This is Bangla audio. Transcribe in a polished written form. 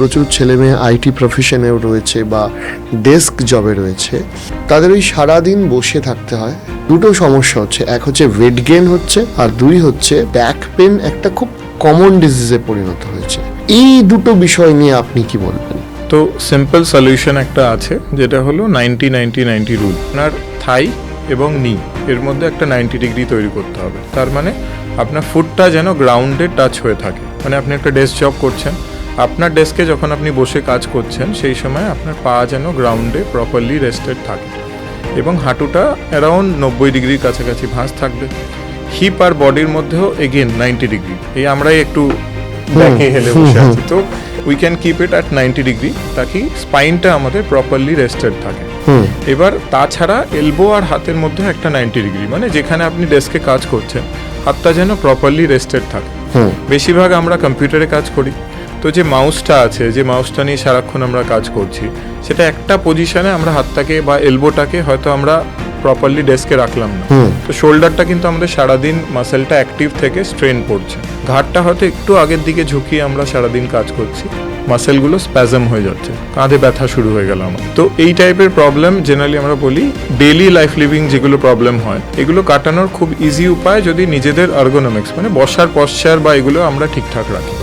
প্রচুর ছেলেমেয়ে আইটি প্রফেশনেও রয়েছে বা ডেস্ক জবে রয়েছে, তাদের ওই সারাদিন বসে থাকতে হয়। দুটো সমস্যা হচ্ছে, এক হচ্ছে ওয়েট গেইন হচ্ছে, আর দুই হচ্ছে ব্যাক পেন একটা খুব কমন ডিজিজে পরিণত হয়েছে। এই দুটো বিষয় নিয়ে আপনি কি বলবেন? তো সিম্পল সলিউশন একটা আছে, যেটা হলো 90-90-90 রুল। আপনার থাই এবং নি এর মধ্যে একটা 90 ডিগ্রি তৈরি করতে হবে। তার মানে আপনার ফুটটা যেন গ্রাউন্ডে টাচ হয়ে থাকে। মানে আপনি একটা ডেস্ক জব করছেন, আপনার ডেস্কে যখন আপনি বসে কাজ করছেন সেই সময় আপনার পা যেন গ্রাউন্ডে প্রপারলি রেস্টেড থাকে এবং হাঁটুটা অ্যারাউন্ড 90 ডিগ্রির কাছাকাছি ভাঁজ থাকবে। হিপ আর বডির মধ্যেও এগেন 90 ডিগ্রি। এই আমরাই একটু ব্যাকে হেলে বসে আছি, তো we can keep it at 90 degree তাকি স্পাইনটা আমাদের প্রপারলি রেস্টেড থাকে। এবার তাছাড়া এলবো আর হাতের মধ্যে একটা 90 ডিগ্রি, মানে যেখানে আপনি ডেস্কে কাজ করছেন হাতটা যেন প্রপারলি রেস্টেড থাকে। বেশিরভাগ আমরা কম্পিউটারে কাজ করি, তো যে মাউসটা আছে, যে মাউসটা নিয়ে সারাক্ষণ আমরা কাজ করছি, সেটা একটা পজিশনে আমরা হাতটাকে বা এলবোটাকে হয়তো আমরা প্রপারলি ডেস্কে রাখলাম না, তো শোল্ডারটা কিন্তু আমাদের সারাদিন মাসেলটা অ্যাক্টিভ থেকে স্ট্রেন পড়ছে। ঘাটটা হয়তো একটু আগের দিকে ঝুঁকিয়ে আমরা সারাদিন কাজ করছি, মাসেলগুলো স্প্যাজম হয়ে যাচ্ছে, কাঁধে ব্যথা শুরু হয়ে গেল আমার। তো এই টাইপের প্রবলেম জেনারেলি আমরা বলি ডেইলি লাইফ লিভিং যেগুলো প্রবলেম হয়, এগুলো কাটানোর খুব ইজি উপায় যদি নিজেদের আর্গোনমিক্স মানে বসার পশ্চার বা এগুলো আমরা ঠিকঠাক রাখি।